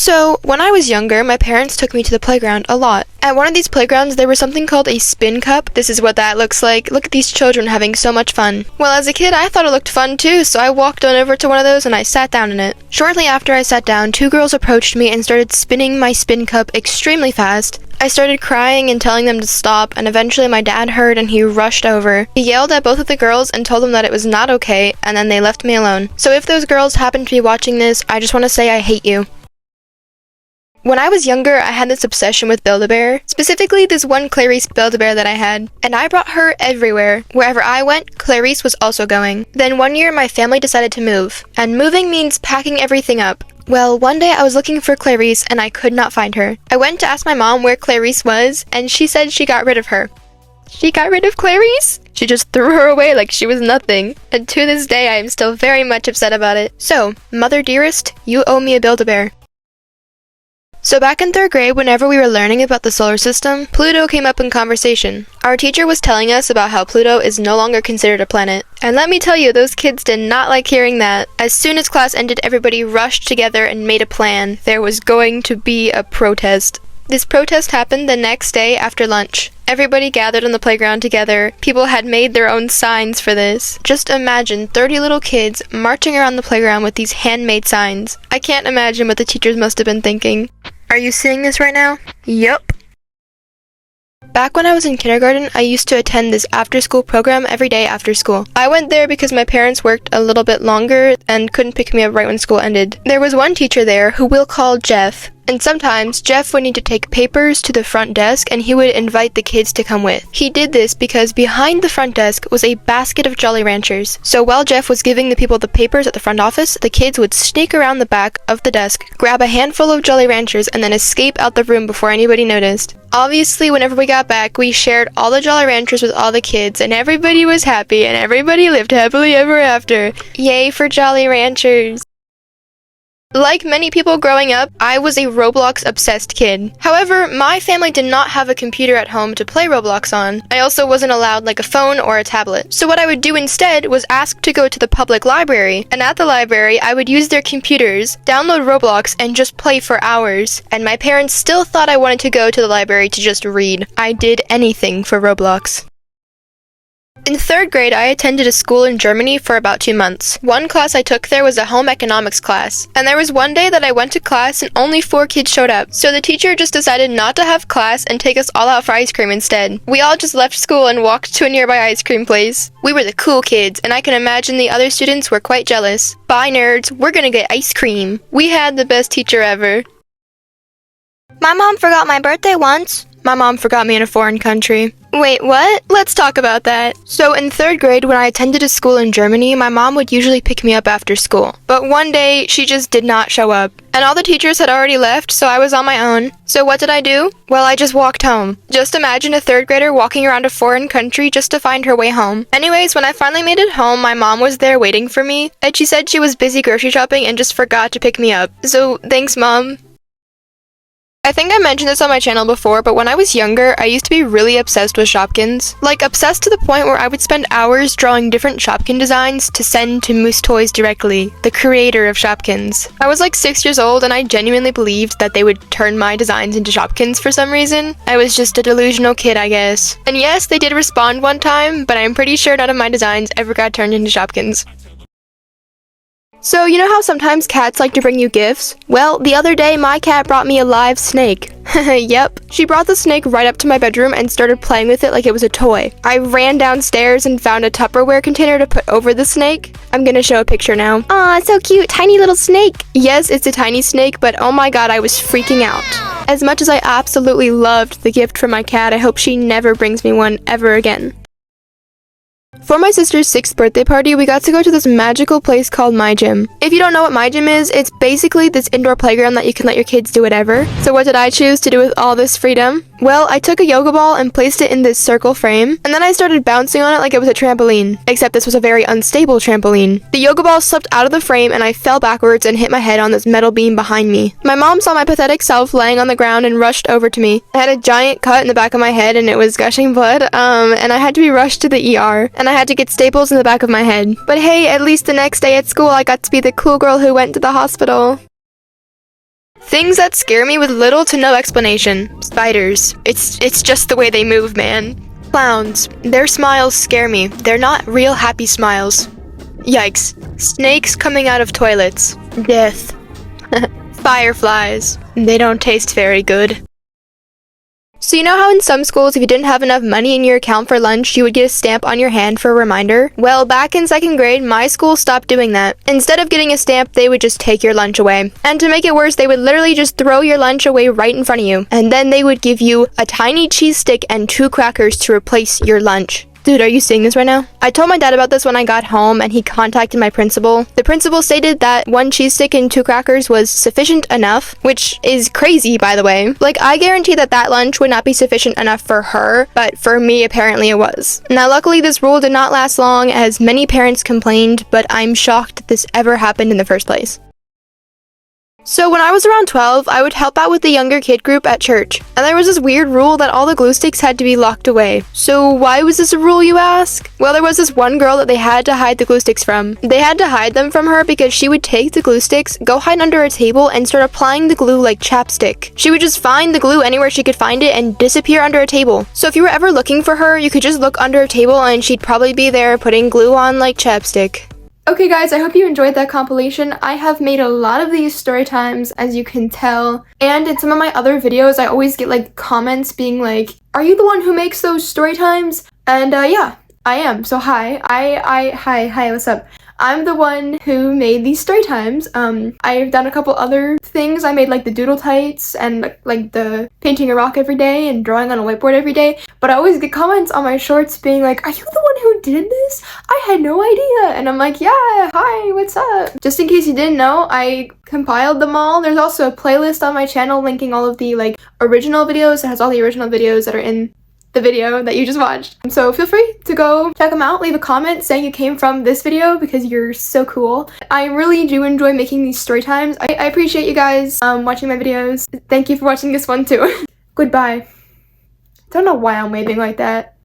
So, when I was younger, my parents took me to the playground a lot. At one of these playgrounds, there was something called a spin cup. This is what that looks like. Look at these children having so much fun. Well, as a kid, I thought it looked fun too, so I walked on over to one of those and I sat down in it. Shortly after I sat down, two girls approached me and started spinning my spin cup extremely fast. I started crying and telling them to stop, and eventually my dad heard and he rushed over. He yelled at both of the girls and told them that it was not okay, and then they left me alone. So if those girls happen to be watching this, I just want to say I hate you. When I was younger, I had this obsession with Build-A-Bear, specifically this one Clarice Build-A-Bear that I had, and I brought her everywhere. Wherever I went, Clarice was also going. Then one year, my family decided to move, and moving means packing everything up. Well, one day I was looking for Clarice, and I could not find her. I went to ask my mom where Clarice was, and she said she got rid of her. She got rid of Clarice? She just threw her away like she was nothing. And to this day, I am still very much upset about it. So, Mother Dearest, you owe me a Build-A-Bear. So back in 3rd grade, whenever we were learning about the solar system, Pluto came up in conversation. Our teacher was telling us about how Pluto is no longer considered a planet. And let me tell you, those kids did not like hearing that. As soon as class ended, everybody rushed together and made a plan. There was going to be a protest. This protest happened the next day after lunch. Everybody gathered on the playground together. People had made their own signs for this. Just imagine 30 little kids marching around the playground with these handmade signs. I can't imagine what the teachers must have been thinking. Are you seeing this right now? Yup. Back when I was in kindergarten, I used to attend this after-school program every day after school. I went there because my parents worked a little bit longer and couldn't pick me up right when school ended. There was one teacher there who we'll call Jeff. And sometimes, Jeff would need to take papers to the front desk and he would invite the kids to come with. He did this because behind the front desk was a basket of Jolly Ranchers. So while Jeff was giving the people the papers at the front office, the kids would sneak around the back of the desk, grab a handful of Jolly Ranchers, and then escape out the room before anybody noticed. Obviously, whenever we got back, we shared all the Jolly Ranchers with all the kids, and everybody was happy, and everybody lived happily ever after. Yay for Jolly Ranchers! Like many people growing up, I was a Roblox-obsessed kid. However, my family did not have a computer at home to play Roblox on. I also wasn't allowed like a phone or a tablet. So what I would do instead was ask to go to the public library. And at the library, I would use their computers, download Roblox, and just play for hours. And my parents still thought I wanted to go to the library to just read. I did anything for Roblox. In 3rd grade, I attended a school in Germany for about 2 months. One class I took there was a home economics class. And there was one day that I went to class and only 4 kids showed up. So the teacher just decided not to have class and take us all out for ice cream instead. We all just left school and walked to a nearby ice cream place. We were the cool kids, and I can imagine the other students were quite jealous. Bye nerds, we're gonna get ice cream. We had the best teacher ever. My mom forgot my birthday once. My mom forgot me in a foreign country. Wait, what? Let's talk about that. So in 3rd grade, when I attended a school in Germany, my mom would usually pick me up after school. But one day, she just did not show up. And all the teachers had already left, so I was on my own. So what did I do? Well, I just walked home. Just imagine a 3rd grader walking around a foreign country just to find her way home. Anyways, when I finally made it home, my mom was there waiting for me. And she said she was busy grocery shopping and just forgot to pick me up. So thanks, Mom. I think I mentioned this on my channel before, but when I was younger, I used to be really obsessed with Shopkins. Like, obsessed to the point where I would spend hours drawing different Shopkin designs to send to Moose Toys directly, the creator of Shopkins. I was like 6 years old and I genuinely believed that they would turn my designs into Shopkins for some reason. I was just a delusional kid, I guess. And yes, they did respond one time, but I'm pretty sure none of my designs ever got turned into Shopkins. So, you know how sometimes cats like to bring you gifts? Well, the other day, my cat brought me a live snake. Yep. She brought the snake right up to my bedroom and started playing with it like it was a toy. I ran downstairs and found a Tupperware container to put over the snake. I'm gonna show a picture now. Aw, so cute, tiny little snake. Yes, it's a tiny snake, but oh my god, I was freaking out. As much as I absolutely loved the gift from my cat, I hope she never brings me one ever again. For my sister's 6th birthday party, we got to go to this magical place called My Gym. If you don't know what My Gym is, it's basically this indoor playground that you can let your kids do whatever. So what did I choose to do with all this freedom? Well, I took a yoga ball and placed it in this circle frame, and then I started bouncing on it like it was a trampoline. Except this was a very unstable trampoline. The yoga ball slipped out of the frame and I fell backwards and hit my head on this metal beam behind me. My mom saw my pathetic self laying on the ground and rushed over to me. I had a giant cut in the back of my head and it was gushing blood, and I had to be rushed to the ER. And I had to get staples in the back of my head. But hey, at least the next day at school I got to be the cool girl who went to the hospital. Things that scare me with little to no explanation. Spiders. It's just the way they move, man. Clowns. Their smiles scare me. They're not real happy smiles. Yikes. Snakes coming out of toilets. Death. Fireflies. They don't taste very good. So you know how in some schools if you didn't have enough money in your account for lunch, you would get a stamp on your hand for a reminder? Well, back in 2nd grade, my school stopped doing that. Instead of getting a stamp, they would just take your lunch away. And to make it worse, they would literally just throw your lunch away right in front of you. And then they would give you a tiny cheese stick and 2 crackers to replace your lunch. Dude, are you seeing this right now? I told my dad about this when I got home and he contacted my principal. The principal stated that 1 cheese stick and 2 crackers was sufficient enough, which is crazy, by the way. Like, I guarantee that that lunch would not be sufficient enough for her, but for me, apparently it was. Now, luckily, this rule did not last long as many parents complained, but I'm shocked that this ever happened in the first place. So when I was around 12, I would help out with the younger kid group at church, and there was this weird rule that all the glue sticks had to be locked away. So why was this a rule, you ask? Well, there was this one girl that they had to hide the glue sticks from. They had to hide them from her because she would take the glue sticks, go hide under a table, and start applying the glue like chapstick. She would just find the glue anywhere she could find it and disappear under a table. So if you were ever looking for her, you could just look under a table and she'd probably be there putting glue on like chapstick. Okay guys, I hope you enjoyed that compilation. I have made a lot of these story times, as you can tell, and in some of my other videos I always get like comments being like, are you the one who makes those story times? And yeah, I am. So hi, hi, what's up? I'm the one who made these story times. I've done a couple other things. I made like the doodle tights and like the painting a rock every day and drawing on a whiteboard every day. But I always get comments on my shorts being like, are you the one who did this? I had no idea. And I'm like, yeah, hi, what's up? Just in case you didn't know, I compiled them all. There's also a playlist on my channel linking all of the like original videos. It has all the original videos that are in the video that you just watched. So feel free to go check them out. Leave a comment saying you came from this video because you're so cool. I really do enjoy making these story times. I appreciate you guys watching my videos. Thank you for watching this one too. Goodbye. Don't know why I'm waving like that.